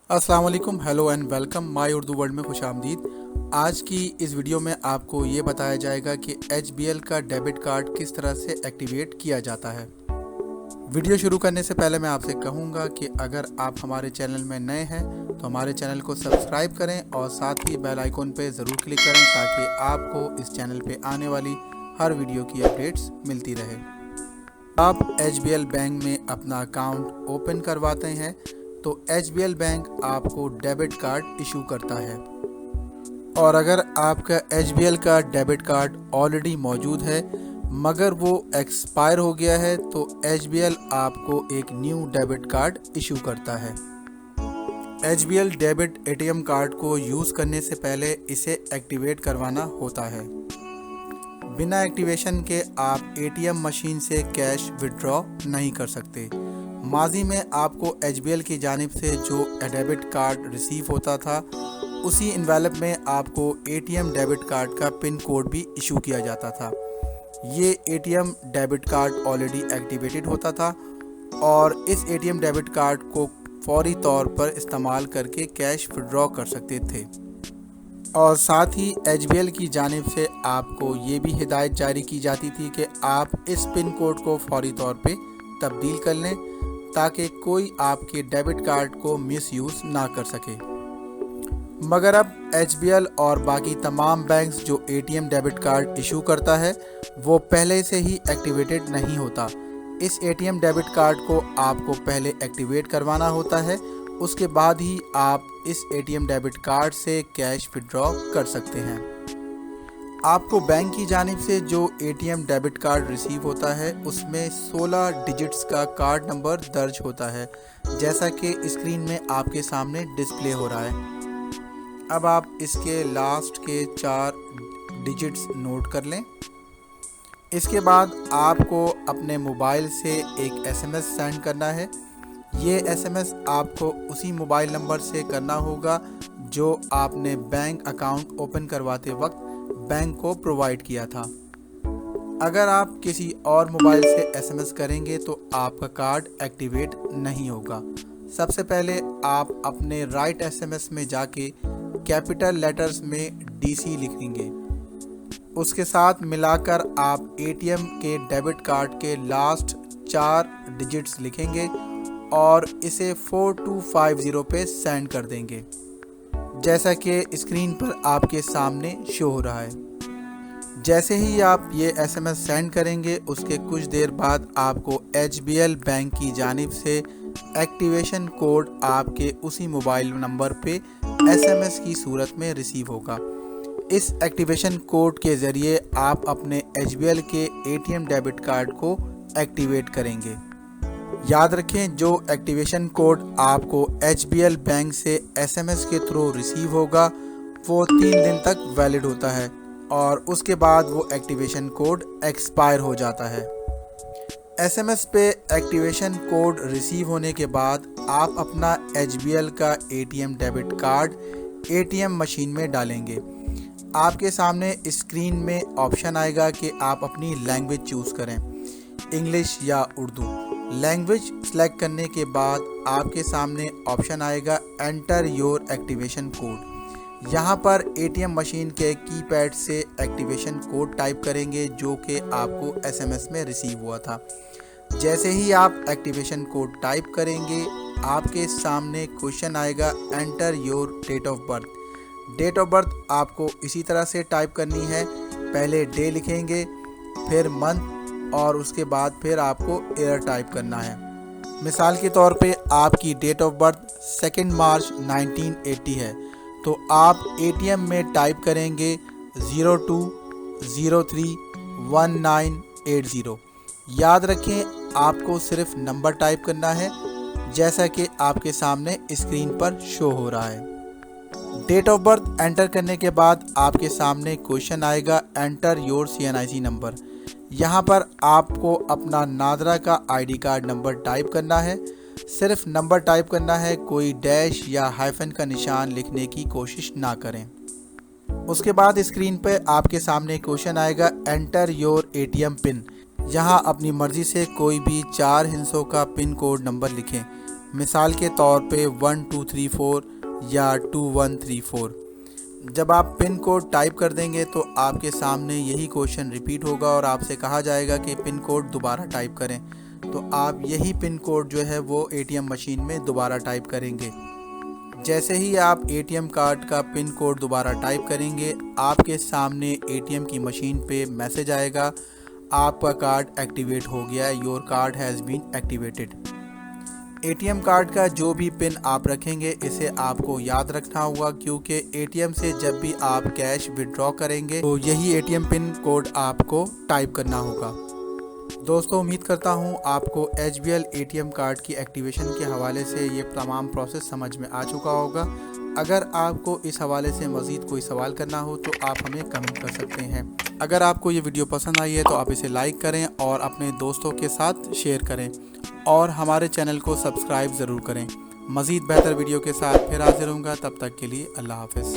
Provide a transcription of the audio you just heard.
अस्सलाम वालेकुम, hello and welcome my Urdu world में खुश आमदीद। आज की इस वीडियो में आपको ये बताया जाएगा कि HBL का डेबिट कार्ड किस तरह से एक्टिवेट किया जाता है। वीडियो शुरू करने से पहले मैं आपसे कहूँगा कि अगर आप हमारे चैनल में नए हैं तो हमारे चैनल को सब्सक्राइब करें और साथ ही बेल आइकन पे ज़रूर क्लिक करें ताकि आपको इस चैनल पे आने वाली हर वीडियो की अपडेट्स मिलती रहे। आप HBL बैंक में अपना अकाउंट ओपन करवाते हैं तो HBL बैंक आपको डेबिट कार्ड इशू करता है, और अगर आपका HBL का डेबिट कार्ड ऑलरेडी मौजूद है मगर वो एक्सपायर हो गया है तो HBL आपको एक न्यू डेबिट कार्ड इशू करता है। HBL डेबिट ATM कार्ड को यूज़ करने से पहले इसे एक्टिवेट करवाना होता है। बिना एक्टिवेशन के आप ATM मशीन से कैश विड्रॉ नहीं कर सकते। माजी में आपको HBL की जानिब से जो डेबिट कार्ड रिसीव होता था उसी इन्वेलप में आपको ATM डेबिट कार्ड का पिन कोड भी इशू किया जाता था। ये ATM debit card already activated होता था और इस ATM डेबिट कार्ड को फौरी तौर पर इस्तेमाल करके कैश विड्रॉ कर सकते थे। और साथ ही HBL की जानिब से आपको ये भी हिदायत जारी की जाती थी कि आप इस पिन कोड को फौरी तौर पे तब्दील कर लें ताकि कोई आपके डेबिट कार्ड को मिसयूज़ ना कर सके। मगर अब HBL और बाकी तमाम बैंक्स जो ATM डेबिट कार्ड इशू करता है वो पहले से ही एक्टिवेटेड नहीं होता। इस ATM डेबिट कार्ड को आपको पहले एक्टिवेट करवाना होता है, उसके बाद ही आप इस ATM डेबिट कार्ड से कैश विड्रॉ कर सकते हैं। आपको बैंक की जानिब से जो ATM डेबिट कार्ड रिसीव होता है उसमें 16 डिजिट्स का कार्ड नंबर दर्ज होता है, जैसा कि स्क्रीन में आपके सामने डिस्प्ले हो रहा है। अब आप इसके लास्ट के 4 डिजिट्स नोट कर लें। इसके बाद आपको अपने मोबाइल से एक SMS सेंड करना है। ये SMS आपको उसी मोबाइल नंबर से करना होगा जो आपने बैंक अकाउंट ओपन करवाते वक्त बैंक को प्रोवाइड किया था। अगर आप किसी और मोबाइल से SMS करेंगे तो आपका कार्ड एक्टिवेट नहीं होगा। सबसे पहले आप अपने राइट SMS में जाके कैपिटल लेटर्स में DC लिखेंगे। उसके साथ मिलाकर आप ATM के डेबिट कार्ड के लास्ट 4 डिजिट्स लिखेंगे और इसे 4250 पे सेंड कर देंगे, जैसा कि स्क्रीन पर आपके सामने शो हो रहा है। जैसे ही आप ये SMS सेंड करेंगे उसके कुछ देर बाद आपको HBL बैंक की जानिब से एक्टिवेशन कोड आपके उसी मोबाइल नंबर पे SMS की सूरत में रिसीव होगा। इस एक्टिवेशन कोड के ज़रिए आप अपने HBL के ATM डेबिट कार्ड को एक्टिवेट करेंगे। याद रखें, जो एक्टिवेशन कोड आपको HBL बैंक से SMS के थ्रू रिसीव होगा वो 3 दिन तक वैलिड होता है और उसके बाद वो एक्टिवेशन कोड एक्सपायर हो जाता है। SMS पे एक्टिवेशन कोड रिसीव होने के बाद आप अपना HBL का ATM debit card ATM machine में डालेंगे। आपके सामने स्क्रीन में ऑप्शन आएगा कि आप अपनी लैंग्वेज चूज़ करें, इंग्लिश या उर्दू। लैंग्वेज सेलेक्ट करने के बाद आपके सामने ऑप्शन आएगा एंटर योर एक्टिवेशन कोड। यहाँ पर ATM मशीन के कीपैड से एक्टिवेशन कोड टाइप करेंगे जो कि आपको SMS में रिसीव हुआ था। जैसे ही आप एक्टिवेशन कोड टाइप करेंगे आपके सामने क्वेश्चन आएगा enter your date of birth. Date of birth आपको इसी तरह से टाइप करनी है। पहले डे लिखेंगे, फिर मंथ और उसके बाद फिर आपको ईयर टाइप करना है। मिसाल के तौर पे आपकी डेट ऑफ बर्थ 2 मार्च 1980 है तो आप ATM में टाइप करेंगे 02031980। याद रखें, आपको सिर्फ नंबर टाइप करना है जैसा कि आपके सामने स्क्रीन पर शो हो रहा है। डेट ऑफ बर्थ एंटर करने के बाद आपके सामने क्वेश्चन आएगा एंटर योर CNIC नंबर। यहाँ पर आपको अपना नादरा का ID कार्ड नंबर टाइप करना है। सिर्फ नंबर टाइप करना है, कोई डैश या हाइफन का निशान लिखने की कोशिश ना करें। उसके बाद स्क्रीन पर आपके सामने क्वेश्चन आएगा एंटर योर ATM पिन। यहाँ अपनी मर्ज़ी से कोई भी 4 हिस्सों का पिन कोड नंबर लिखें। مثال کے طور پہ 1234 یا 2134۔ جب آپ پن کوڈ ٹائپ کر دیں گے تو آپ کے سامنے یہی کوشچن ریپیٹ ہوگا اور آپ سے کہا جائے گا کہ پن کوڈ دوبارہ ٹائپ کریں، تو آپ یہی پن کوڈ جو ہے وہ اے ٹی ایم مشین میں دوبارہ ٹائپ کریں گے۔ جیسے ہی آپ اے ٹی ایم کارڈ کا پن کوڈ دوبارہ ٹائپ کریں گے، آپ کے سامنے اے ٹی ایم کی مشین پہ میسج آئے گا، آپ کا کارڈ ایکٹیویٹ ہو گیا ہے، your card has been activated. A T M card کا جو بھی پن آپ رکھیں گے اسے آپ کو یاد رکھنا ہوگا، کیونکہ اے ٹی ایم سے جب بھی آپ کیش وڈرا کریں گے تو یہی A T M pin code آپ کو ٹائپ کرنا ہوگا۔ دوستو، امید کرتا ہوں آپ کو H B L A T M card کی ایکٹیویشن کے حوالے سے یہ تمام پروسیس سمجھ میں آ چکا ہوگا۔ اگر آپ کو اس حوالے سے مزید کوئی سوال کرنا ہو تو آپ ہمیں کمنٹ کر سکتے ہیں۔ اگر آپ کو یہ ویڈیو پسند آئی ہے تو آپ اسے لائک کریں اور اپنے دوستوں کے ساتھ شیئر کریں، اور ہمارے چینل کو سبسکرائب ضرور کریں۔ مزید بہتر ویڈیو کے ساتھ پھر حاضر ہوں گا، تب تک کے لیے اللہ حافظ۔